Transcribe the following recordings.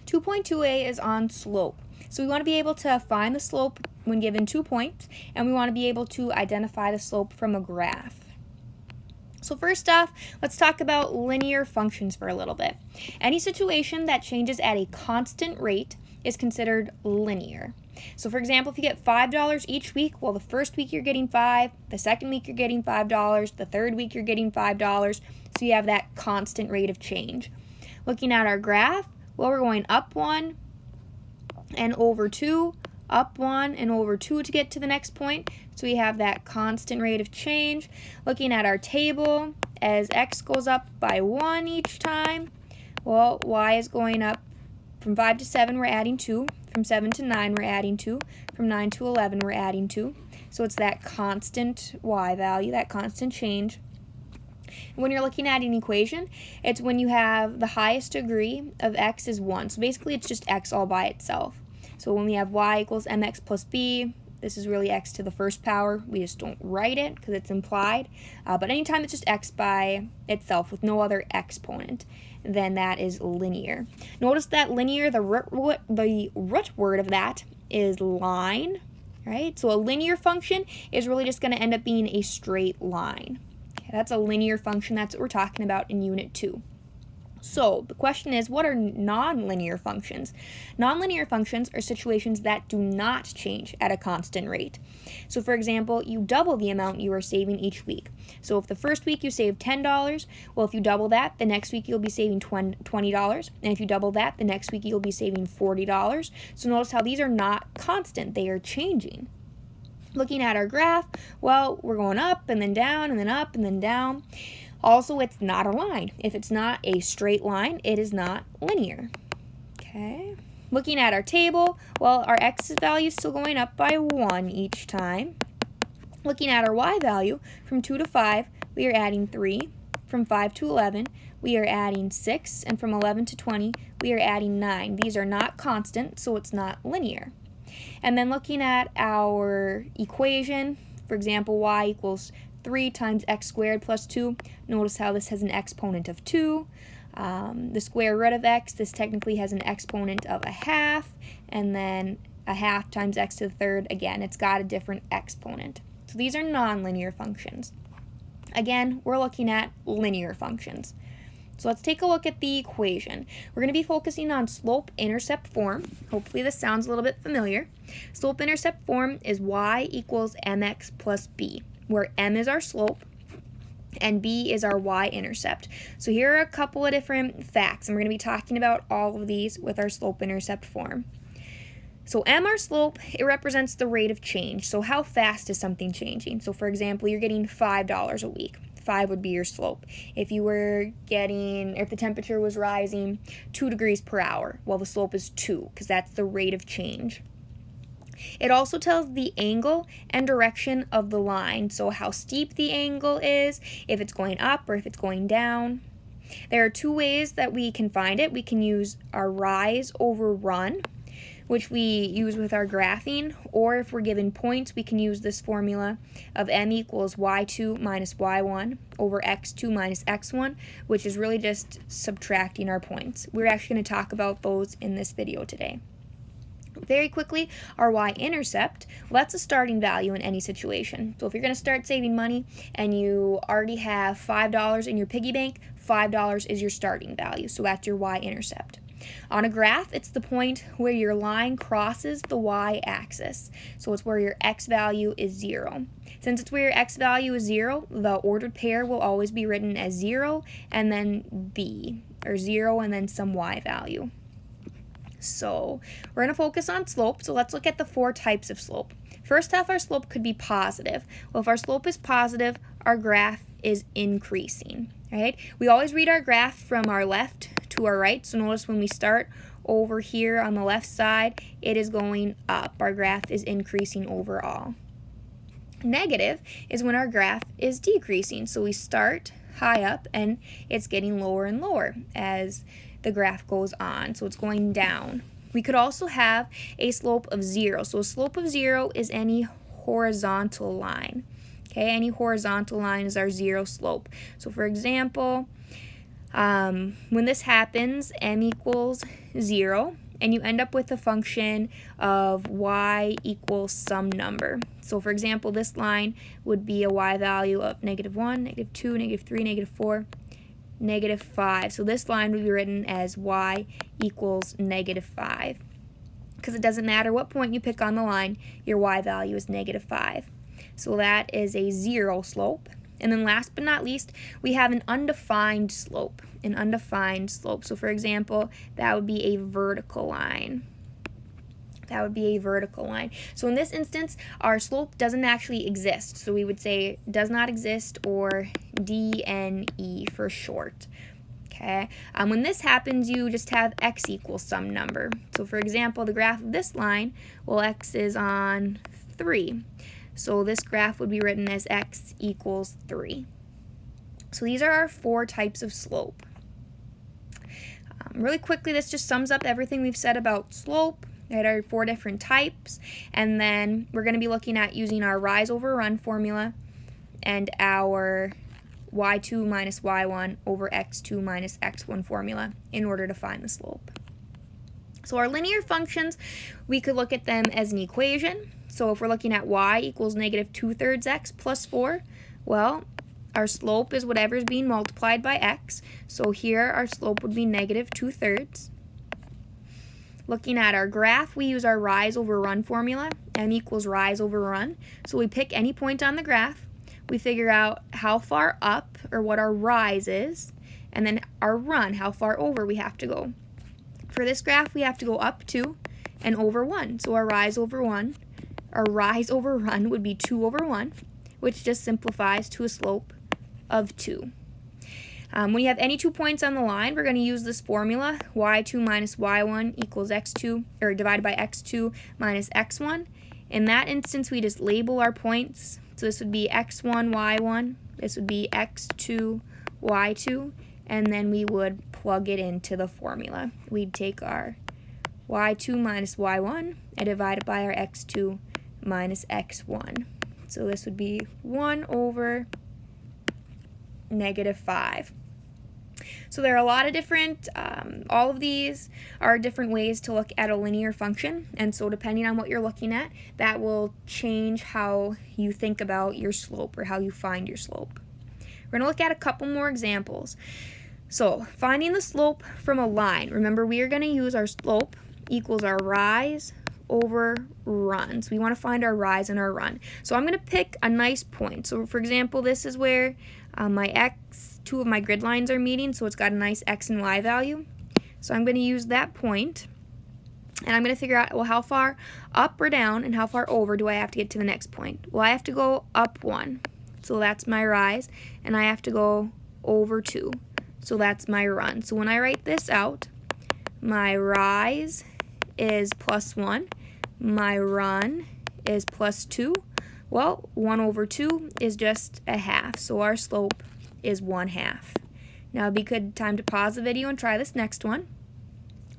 2.2a is on slope. So we want to be able to find the slope when given 2 points, and we want to be able to identify the slope from a graph. So first off, let's talk about linear functions for a little bit. Any situation that changes at a constant rate is considered linear. So for example, if you get $5 each week, well, the first week you're getting $5, the second week you're getting $5, the third week you're getting $5, so you have that constant rate of change. Looking at our graph, well, we're going up 1 and over 2, up 1 and over 2 to get to the next point, so we have that constant rate of change. Looking at our table, as x goes up by 1 each time, well, y is going up. From 5 to 7, we're adding 2. From 7 to 9, we're adding 2. From 9 to 11, we're adding 2. So it's that constant y value, that constant change. And when you're looking at an equation, it's when you have the highest degree of x is 1. So basically, it's just x all by itself. So when we have y equals mx plus b, this is really x to the first power. We just don't write it because it's implied. But anytime it's just x by itself with no other exponent, then that is linear. Notice that linear, the root word of that is line, right? So a linear function is really just going to end up being a straight line. Okay, that's a linear function. That's what we're talking about in Unit 2. So the question is, what are nonlinear functions? Nonlinear functions are situations that do not change at a constant rate. So for example, you double the amount you are saving each week. So if the first week you save $10, well, if you double that, the next week you'll be saving $20. And if you double that, the next week you'll be saving $40. So notice how these are not constant, they are changing. Looking at our graph, well, we're going up and then down and then up and then down. Also, it's not a line. If it's not a straight line, it is not linear. Okay. Looking at our table, well, our x value is still going up by 1 each time. Looking at our y value, from 2 to 5, we are adding 3. From 5 to 11, we are adding 6. And from 11 to 20, we are adding 9. These are not constant, so it's not linear. And then looking at our equation, for example, y equals 3 times x squared plus 2. Notice how this has an exponent of 2. The square root of x, this technically has an exponent of a half, and then a half times x to the third, again, it's got a different exponent. So these are nonlinear functions. Again, we're looking at linear functions. So let's take a look at the equation. We're going to be focusing on slope-intercept form. Hopefully this sounds a little bit familiar. Slope-intercept form is y equals mx plus b, where m is our slope and b is our y-intercept. So here are a couple of different facts, and we're going to be talking about all of these with our slope-intercept form. So m, our slope, it represents the rate of change. So how fast is something changing? So for example, you're getting $5 a week. 5 would be your slope. If the temperature was rising 2 degrees per hour, well, the slope is 2, because that's the rate of change. It also tells the angle and direction of the line, so how steep the angle is, if it's going up or if it's going down. There are 2 ways that we can find it. We can use our rise over run, which we use with our graphing, or if we're given points, we can use this formula of m equals y2 minus y1 over x2 minus x1, which is really just subtracting our points. We're actually going to talk about those in this video today. Very quickly, our y-intercept, well, that's a starting value in any situation. So if you're going to start saving money and you already have $5 in your piggy bank, $5 is your starting value. So that's your y-intercept. On a graph, it's the point where your line crosses the y-axis. So it's where your x value is 0. Since it's where your x value is 0, the ordered pair will always be written as 0 and then b, or 0 and then some y value. So we're going to focus on slope. So let's look at the 4 types of slope. First off, our slope could be positive. Well, if our slope is positive, our graph is increasing. Right? We always read our graph from our left to our right. So notice when we start over here on the left side, it is going up. Our graph is increasing overall. Negative is when our graph is decreasing. So we start high up and it's getting lower and lower as the graph goes on, so it's going down. We could also have a slope of 0. So a slope of 0 is any horizontal line. Okay, any horizontal line is our 0 slope. So for example, When this happens, m equals 0, and you end up with a function of y equals some number. So for example, this line would be a y value of -1, -2, -3, -4, -5. So this line would be written as y equals -5. Because it doesn't matter what point you pick on the line, your y value is -5. So that is a 0 slope. And then last but not least, we have an undefined slope. An undefined slope. So for example, that would be a vertical line. That would be a vertical line. So in this instance, our slope doesn't actually exist. So we would say does not exist, or DNE for short. Okay. When this happens, you just have x equals some number. So for example, the graph of this line, well, x is on 3. So this graph would be written as x equals 3. So these are our 4 types of slope. Really quickly, this just sums up everything we've said about slope. Right, our 4 different types. And then we're going to be looking at using our rise over run formula and our y2 minus y1 over x2 minus x1 formula in order to find the slope. So our linear functions, we could look at them as an equation. So if we're looking at y equals -2/3 x plus 4, well, our slope is whatever is being multiplied by x. So here our slope would be -2/3. Looking at our graph, we use our rise over run formula, m equals rise over run. So we pick any point on the graph, we figure out how far up, or what our rise is, and then our run, how far over we have to go. For this graph, we have to go up 2 and over 1. So our rise over run would be 2 over 1, which just simplifies to a slope of 2. When you have any 2 points on the line, we're going to use this formula, y2 minus y1 equals x2, or divided by x2 minus x1. In that instance, we just label our points. So this would be x1, y1, this would be x2, y2, and then we would plug it into the formula. We'd take our y2 minus y1 and divide it by our x2 minus x1. So this would be 1 over -5. So there are a lot of different, all of these are different ways to look at a linear function, and so depending on what you're looking at, that will change how you think about your slope, or how you find your slope. We're going to look at a couple more examples. So finding the slope from a line, remember we are going to use our slope equals our rise over run. So we want to find our rise and our run. So I'm going to pick a nice point. So for example, this is where two of my grid lines are meeting, so it's got a nice x and y value. So I'm going to use that point, and I'm going to figure out, well, how far up or down and how far over do I have to get to the next point? Well, I have to go up 1, so that's my rise, and I have to go over 2, so that's my run. So when I write this out, my rise is +1, my run is +2. Well, 1 over 2 is just a half, so our slope is 1/2. Now it'd be good time to pause the video and try this next one.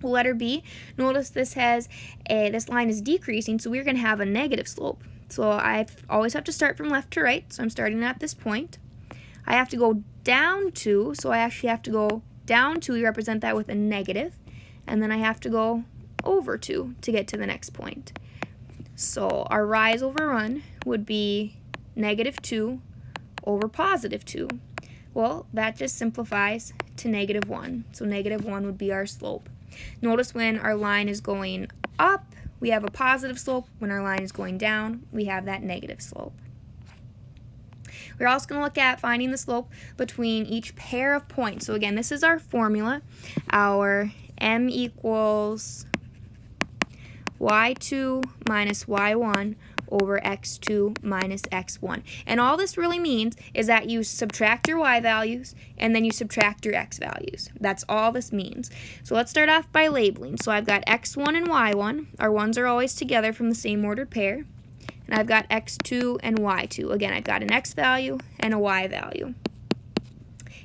Letter B, notice this line is decreasing, so we're going to have a negative slope. So I always have to start from left to right, so I'm starting at this point. I have to go down 2, so I actually have to go down 2, we represent that with a negative, and then I have to go over 2 to get to the next point. So our rise over run would be -2 over +2. Well, that just simplifies to -1. So -1 would be our slope. Notice when our line is going up, we have a positive slope. When our line is going down, we have that negative slope. We're also going to look at finding the slope between each pair of points. So again, this is our formula. Our m equals y2 minus y1 over x2 minus x1. And all this really means is that you subtract your y values and then you subtract your x values. That's all this means. So let's start off by labeling. So I've got x1 and y1. Our ones are always together from the same ordered pair. And I've got x2 and y2. Again, I've got an x value and a y value.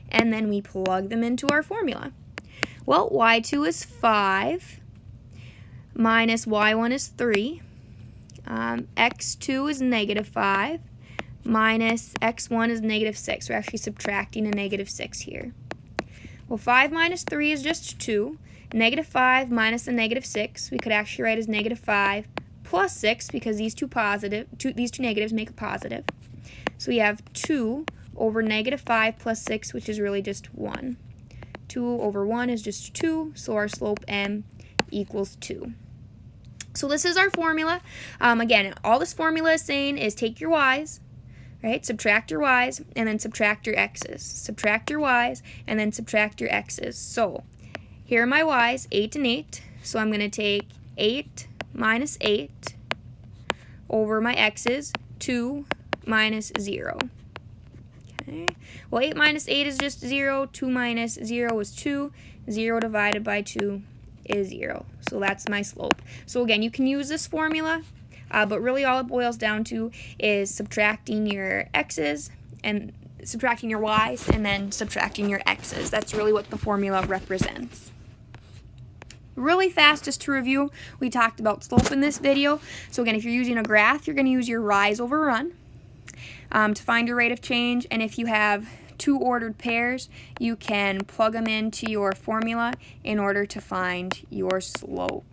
And then we plug them into our formula. Well, y2 is 5 minus y1 is 3. X2 is -5 minus x1 is -6. We're actually subtracting a -6 here. Well, 5 minus 3 is just 2. Negative 5 minus a negative 6, we could actually write as negative 5 plus 6 because these two negatives make a positive. So we have 2 over negative 5 plus 6, which is really just 1. 2 over 1 is just 2, so our slope m equals 2. So this is our formula. Again, all this formula is saying is take your y's, right? Subtract your y's, and then subtract your x's. Subtract your y's, and then subtract your x's. So here are my y's, 8 and 8. So I'm going to take 8 minus 8 over my x's, 2 minus 0. Okay. Well, 8 minus 8 is just 0. 2 minus 0 is 2. 0 divided by 2 is 0. So that's my slope. So again, you can use this formula, but really all it boils down to is subtracting your x's and subtracting your y's and then subtracting your x's. That's really what the formula represents. Really fast, just to review, we talked about slope in this video. So again, if you're using a graph, you're going to use your rise over run to find your rate of change. And if you have two ordered pairs, you can plug them into your formula in order to find your slope.